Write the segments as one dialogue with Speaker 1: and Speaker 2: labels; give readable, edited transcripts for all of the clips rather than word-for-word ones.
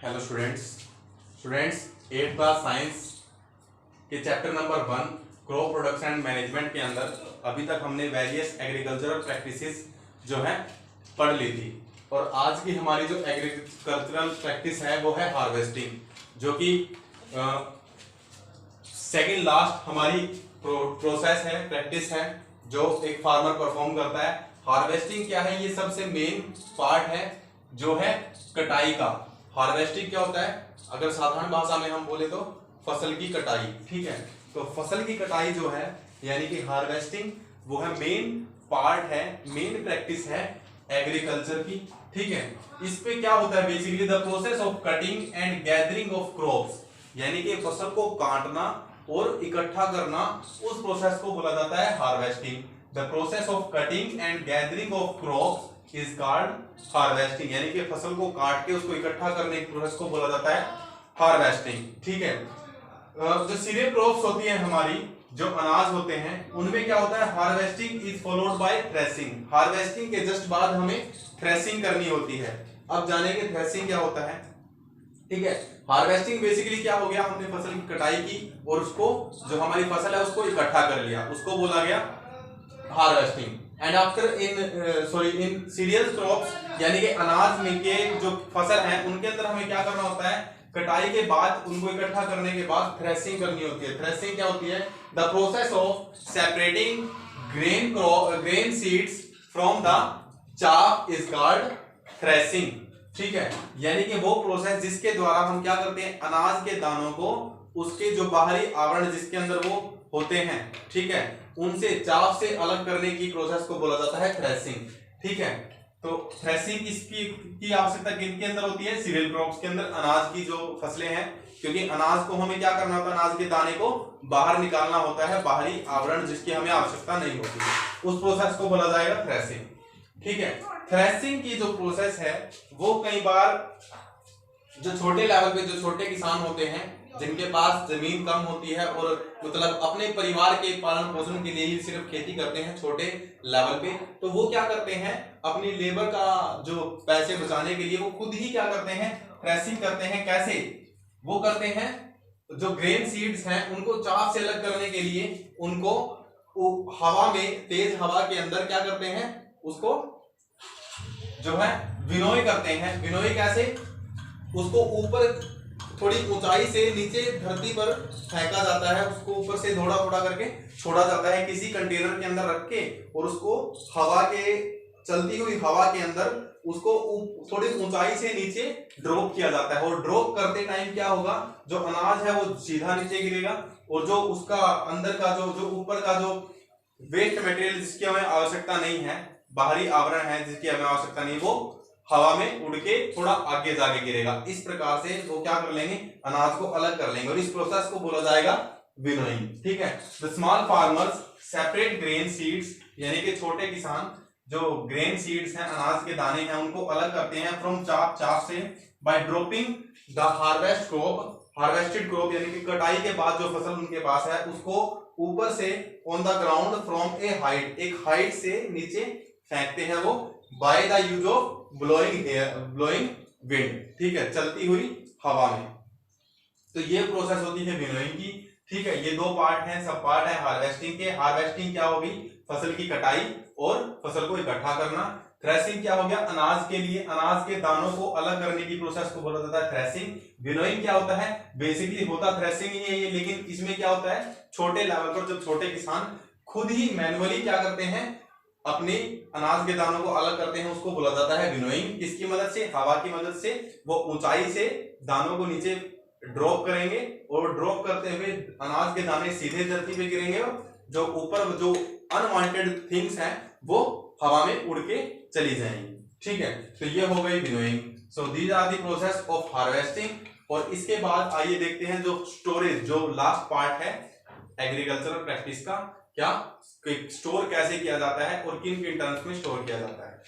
Speaker 1: Hello students 8th class science के chapter number 1 crop production and management के अंदर अभी तक हमने वेरियस एग्रीकल्चरल प्रैक्टिसेस जो है पढ़ ली थी। और आज की हमारी जो एग्रीकल्चरल प्रैक्टिस है वो है हार्वेस्टिंग, जो कि सेकंड लास्ट हमारी प्रोसेस है, प्रैक्टिस है जो एक फार्मर परफॉर्म करता है। हार्वेस्टिंग क्या है? ये सबसे मेन पार्ट है जो है कटाई का। हार्वेस्टिंग क्या होता है? अगर साधारण भाषा में हम बोले तो फसल की कटाई, ठीक है। तो फसल की कटाई जो है यानी कि हार्वेस्टिंग वो है मेन पार्ट है, मेन प्रैक्टिस है एग्रीकल्चर की, ठीक है। इस पे क्या होता है? Basically the process of cutting and gathering of crops, यानी कि फसल को काटना और इकट्ठा करना, उस प्रोसेस को बोला जाता है harvesting. The process of cutting and gathering of crops is called harvesting, यानी कि फसल को काट के उसको इकट्ठा करने की प्रोसेस को बोला जाता है हार्वेस्टिंग, ठीक है। जो सीरियल क्रॉप्स होती है हमारी, जो अनाज होते हैं, उनमें क्या होता है? Harvesting is followed by threshing. Harvesting के जस्ट बाद हमें थ्रेसिंग करनी होती है। अब जानेंगे थ्रेसिंग क्या होता है, ठीक है। हार्वेस्टिंग बेसिकली क्या हो गया? हमने फसल की कटाई की और उसको, जो हमारी फसल है उसको इकट्ठा कर लिया, उसको बोला गया harvesting. And after in cereal crops, यानी कि अनाज में के जो फसल है उनके अंदर हमें क्या करना होता है? कटाई के बाद उनको इकट्ठा करने के बाद थ्रेसिंग करनी होती है। थ्रेसिंग क्या होती है? The process of separating grain seeds from the chaff is called threshing, ठीक है। यानी कि वो प्रोसेस जिसके द्वारा हम क्या करते हैं? अनाज के दानों को, उसके जो बाहरी आवरण जिसके अंदर वो होते हैं, ठीक है, उनसे, चाफ से अलग करने की प्रोसेस को बोला जाता है थ्रेसिंग, ठीक है। तो थ्रेसिंग की आवश्यकता किनके अंदर होती है? सीरियल क्रॉप्स के अंदर, अनाज की जो फसलें हैं, क्योंकि अनाज को हमें क्या करना होता है? अनाज के दाने को बाहर निकालना होता है, बाहरी आवरण जिसकी हमें आवश्यकता नहीं होती, उस प्रोसेस को बोला जाएगा थ्रेसिंग, ठीक है। थ्रेसिंग की जो प्रोसेस है वो कई बार जो छोटे लेवल पे, जो छोटे किसान होते हैं, जिनके पास जमीन कम होती है और मतलब अपने परिवार के पालन पोषण के लिए ही सिर्फ खेती करते हैं छोटे लेवल पे, तो वो क्या करते हैं? अपनी लेबर का जो पैसे बचाने के लिए वो खुद ही क्या करते हैं? थ्रेसिंग करते हैं। कैसे वो करते हैं? जो ग्रेन सीड्स हैं उनको चाफ से अलग करने के लिए उनको हवा में, तेज हवा के अंदर क्या करते हैं? उसको जो है विनोई करते हैं। विनोई कैसे? उसको ऊपर थोड़ी ऊंचाई से नीचे धरती पर फेंका जाता है, उसको ऊपर से थोड़ा थोड़ा करके छोड़ा जाता है किसी कंटेनर के अंदर रख के, और उसको हवा के, चलती हुई हवा के अंदर उसको थोड़ी ऊंचाई से नीचे ड्रॉप किया जाता है। और ड्रॉप करते टाइम क्या होगा? जो अनाज है वो सीधा नीचे गिरेगा, और जो उसका अंदर का जो ऊपर का जो वेस्ट मटेरियल जिसकी हमें आवश्यकता नहीं है, बाहरी आवरण है जिसकी हमें आवश्यकता नहीं, वो हवा में उड़ के थोड़ा आगे जाके गिरेगा। इस प्रकार से वो क्या कर लेंगे? अनाज को अलग कर लेंगे, और इस प्रोसेस को बोला जाएगा विनोइंग, ठीक है। The small farmers separate grain seeds, यानी कि छोटे किसान जो ग्रेन सीड्स हैं, अनाज के दाने हैं, उनको अलग करते हैं फ्रॉम चाफ, चाफ से, by dropping the harvested crop, यानी कि कटाई के बाद जो फसल उनके पास है उसको ऊपर से on the ground from A height, एक हाइट से नीचे फेंकते हैं वो, by the use of blowing wind, ठीक है, चलती हुई हवा में। तो ये प्रोसेस होती है विनोइंग की, ठीक है। ये दो पार्ट हैं, सब पार्ट है हार्वेस्टिंग के। हार्वेस्टिंग क्या होगी? फसल की कटाई और फसल को इकट्ठा करना। थ्रेसिंग क्या हो गया? अनाज के लिए, अनाज के दानों को अलग करने की प्रोसेस को बोला जाता है थ्रेसिंग। विनोइंग क्या होता है? बेसिकली होता थ्रेसिंग ही है ये, लेकिन इसमें क्या होता है? छोटे लेवल पर जब छोटे किसान खुद ही मैनुअली क्या करते हैं? अपने अनाज के दानों को अलग करते हैं, उसको बोला जाता है विनोइंग। किसकी मदद से? हवा की मदद से। वो ऊंचाई से दानों को नीचे ड्रॉप करेंगे, और ड्रॉप करते हुए अनाज के दाने सीधे धरती पे गिरेंगे, और जो ऊपर जो अनवांटेड थिंग्स हैं वो हवा में उड़ के चली जाएंगी, ठीक है। तो ये हो गई winnowing. So these are the process of harvesting. और इसके बाद आइए देखते हैं जो स्टोरेज, जो लास्ट पार्ट है एग्रीकल्चरल प्रैक्टिस का, क्या स्टोर कैसे किया जाता है और किन किन टर्म्स में स्टोर किया जाता है।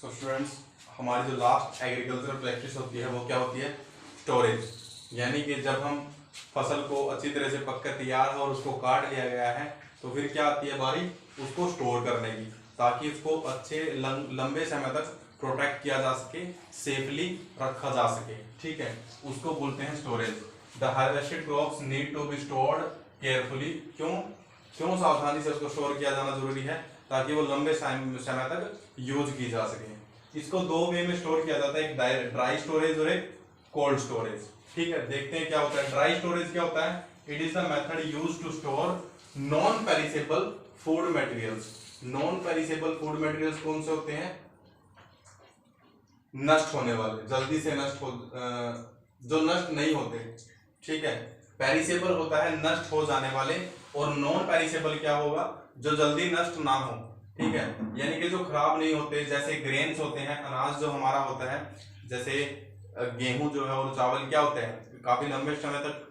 Speaker 1: सो स्टूडेंट्स, हमारी जो लास्ट एग्रीकल्चरल प्रैक्टिस होती है वो क्या होती है? स्टोरेज, यानी कि जब हम फसल को अच्छी तरह से पककर तैयार है और उसको काट लिया गया है, तो फिर क्या आती है बारी? उसको स्टोर करने की। ताकि इसको अच्छे लंबे समय तक प्रोटेक्ट किया जा सके, सेफली रखा जा सके, ठीक है, उसको बोलते हैं storage. The harvested crops need to be stored carefully. क्यों सावधानी से उसको स्टोर किया जाना जरूरी है? ताकि वो लंबे समय तक यूज की जा सके। इसको दो वे में स्टोर किया जाता है, एक ड्राई स्टोरेज और एक कोल्ड स्टोरेज, ठीक है। देखते हैं क्या होता है। ड्राई स्टोरेज क्या होता है? It is the method used to store non perishable food materials. Non perishable food materials कौन से होते हैं? नष्ट होने वाले, जल्दी से नष्ट हो, जो नष्ट नहीं होते, ठीक है। पेरिसेबल होता है नष्ट हो जाने वाले, और नॉन पेरिसेबल क्या होगा? जो जल्दी नष्ट ना हो, ठीक है, यानी कि जो खराब नहीं होते। जैसे ग्रेन्स होते हैं, अनाज जो हमारा होता है, जैसे गेहूं जो है और चावल क्या होते हैं, काफी लंबे समय तक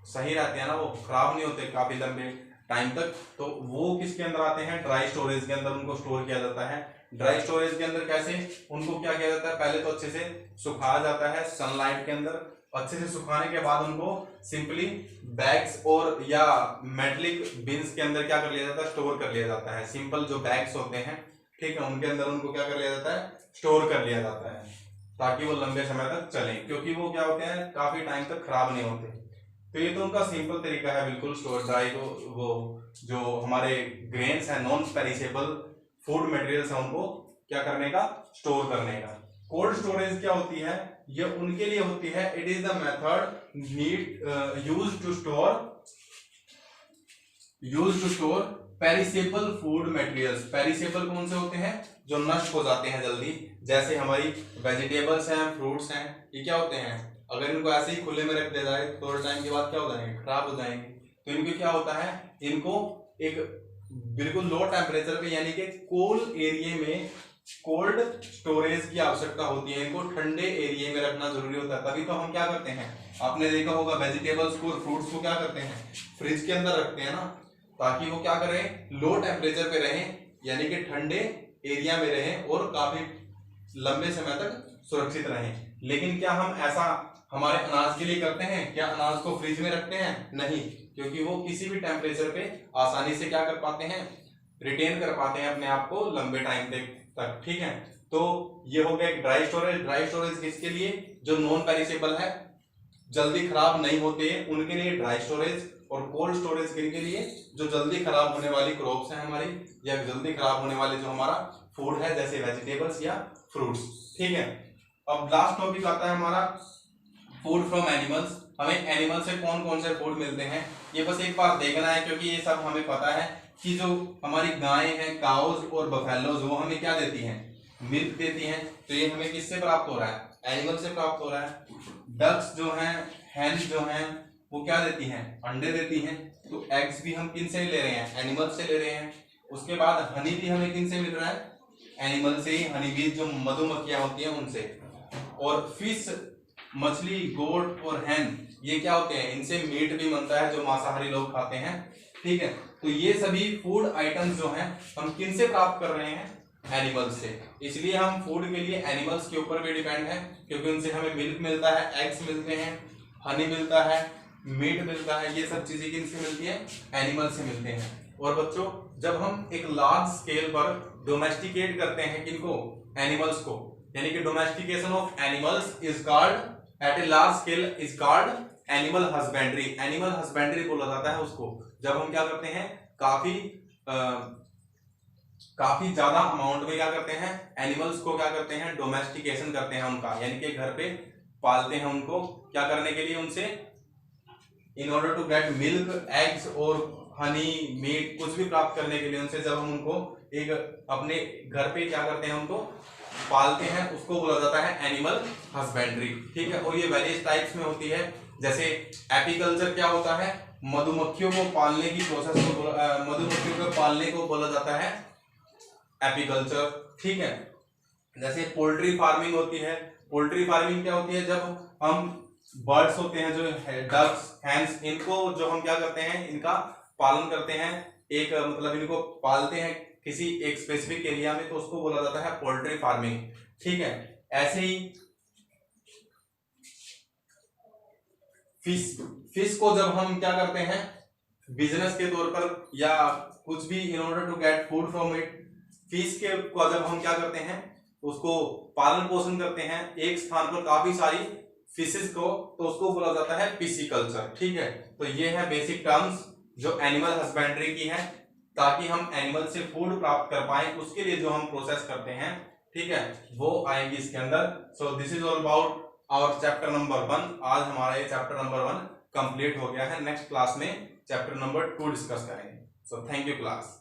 Speaker 1: सही रहते हैं ना, वो खराब नहीं होते काफी लंबे टाइम तक। तो वो किसके अंदर आते हैं? ड्राई स्टोरेज के अंदर उनको स्टोर किया जाता है। ड्राई स्टोरेज के अंदर कैसे? उनको क्या किया जाता है? पहले तो अच्छे से सुखाया जाता है सनलाइट के अंदर। अच्छे से सुखाने के बाद उनको सिंपली बैग्स और या मेटलिक बिन्स के अंदर क्या कर लिया जाता है? स्टोर कर लिया जाता है। सिंपल जो बैग्स होते हैं, ठीक है, उनके अंदर उनको क्या कर लिया जाता है? स्टोर कर लिया जाता है, ताकि वो लंबे समय तक चले, क्योंकि वो क्या होते हैं? काफी टाइम तक खराब नहीं होते। तो ये तो उनका सिंपल तरीका है बिल्कुल स्टोर ड्राई को, वो जो हमारे ग्रेन्स है, नॉन पेरिसेबल फूड मटेरियल्स है, उनको क्या करने का? स्टोर करने का। कोल्ड स्टोरेज क्या होती है? ये उनके लिए होती है, it is the method used to store perishable food materials. Perishable कौन से होते हैं? जो नष्ट हो जाते हैं जल्दी। जैसे हमारी वेजिटेबल्स हैं, फ्रूट्स हैं, ये क्या होते हैं? अगर इनको ऐसे ही खुले में रख दिया जाए, थोड़े टाइम के बाद क्या हो जाएंगे? खराब हो जाएंगे। तो इनको क्या होता है? इनको एक बिल्कुल लो टेम्परेचर पे, यानी कि कोल्ड एरिया में कोल्ड स्टोरेज की आवश्यकता होती है। इनको ठंडे एरिया में रखना जरूरी होता है। तभी तो हम क्या करते हैं, आपने देखा होगा, वेजिटेबल्स को और फ्रूट्स को क्या करते हैं? फ्रिज के अंदर रखते हैं ना, ताकि वो क्या करें? लो टेम्परेचर पे रहें, यानी कि ठंडे एरिया में रहें और काफी लंबे समय तक सुरक्षित रहें। लेकिन क्या हम ऐसा हमारे अनाज के लिए करते हैं? क्या अनाज को फ्रिज में रखते हैं? नहीं, क्योंकि वो किसी भी टेम्परेचर पे आसानी से क्या कर पाते हैं? रिटेन कर पाते हैं अपने आप को लंबे टाइम तक, ठीक है। तो ये हो गया एक ड्राई स्टोरेज। ड्राई स्टोरेज किसके लिए? जो नॉन पेरिसेबल है, जल्दी खराब नहीं होते, उनके लिए ड्राई स्टोरेज। और कोल्ड स्टोरेज किनके लिए? जो जल्दी खराब होने वाली क्रॉप्स हैं हमारी, या जल्दी खराब होने वाले जो हमारा फूड है, जैसे वेजिटेबल्स या फ्रूट्स, ठीक है। अब लास्ट टॉपिक आता है हमारा फूड फ्रॉम एनिमल्स। हमें एनिमल से कौन कौन से फूड मिलते हैं, ये बस एक बार देखना है, क्योंकि ये सब हमें पता है कि जो हमारी गायें हैं, काउज और बफेलोज, वो हमें क्या देती हैं? मिल्क देती हैं। तो ये हमें किससे प्राप्त हो रहा है? एनिमल से प्राप्त हो रहा है। डक्स जो हैं, हैंस जो हैं, वो क्या देती हैं? अंडे देती हैं। तो एग्स भी हम किन से ले रहे हैं? एनिमल से ले रहे हैं। उसके बाद हनी भी हमें किन से मिल रहा है? एनिमल से ही। हनी बीज जो मधुमक्खियां होती हैं उनसे। और फिश, मछली, गोट और हैन, ये क्या होते हैं? इनसे मीट भी बनता है, जो मांसाहारी लोग खाते हैं, ठीक है। तो ये सभी फूड आइटम्स जो हैं, हम किन से प्राप्त कर रहे हैं? एनिमल्स से। इसलिए हम फूड के लिए एनिमल्स के ऊपर भी डिपेंड है, क्योंकि उनसे हमें मिल्क मिलता है, एग्स मिलते हैं, हनी मिलता है, मीट मिलता है। ये सब चीजें किनसे मिलती है? एनिमल से मिलते हैं। और बच्चों, जब हम एक लार्ज स्केल पर डोमेस्टिकेट करते हैं किनको? एनिमल्स को, यानी कि domestication of animals is called eight a large scale is called animal husbandry. Animal husbandry बोला जाता है उसको, जब हम क्या करते हैं? काफी ज्यादा अमाउंट में क्या करते हैं? एनिमल्स को क्या करते हैं? डोमेस्टिकेशन करते हैं उनका, यानी कि घर पे पालते हैं उनको। क्या करने के लिए? उनसे in order to get milk, eggs और हनी, मीट, कुछ भी प्राप्त करने के लिए उनसे जब हम उनको एक अपने घर पे क्या करते हैं? उनको पालते हैं, उसको बोला जाता है एनिमल हस्बेंड्री, ठीक है। और ये वेरियस टाइप्स में होती है। जैसे एपीकल्चर क्या होता है? मधुमक्खियों को पालने की प्रोसेस को मधुमक्खियों को पालने को बोला जाता है एपीकल्चर, ठीक है। जैसे पोल्ट्री फार्मिंग होती है। पोल्ट्री फार्मिंग क्या होती है? जब हम बर्ड्स होते हैं, जो डक्स, हैंस, इनको जो हम क्या करते हैं? इनका पालन करते हैं, एक मतलब इनको पालते हैं किसी एक स्पेसिफिक एरिया में, तो उसको बोला जाता है पोल्ट्री फार्मिंग, ठीक है। ऐसे ही फिश को जब हम क्या करते हैं? बिजनेस के तौर पर या कुछ भी in order to get food from it, fish के को जब हम क्या करते हैं, उसको पालन पोषण करते हैं एक स्थान पर काफी सारी फिशेस को, तो उसको बोला जाता है पिसीकल्चर। ठीक है, तो ये है बेसिक टर्म्स जो एनिमल हस्बेंड्री की है, ताकि हम एनिमल से फूड प्राप्त कर पाए, उसके लिए जो हम प्रोसेस करते हैं, ठीक है, वो आएंगी इसके अंदर। So this is all about our chapter number 1। आज हमारा ये चैप्टर नंबर 1 कंप्लीट हो गया है। नेक्स्ट क्लास में चैप्टर नंबर 2 डिस्कस करेंगे। So thank you class.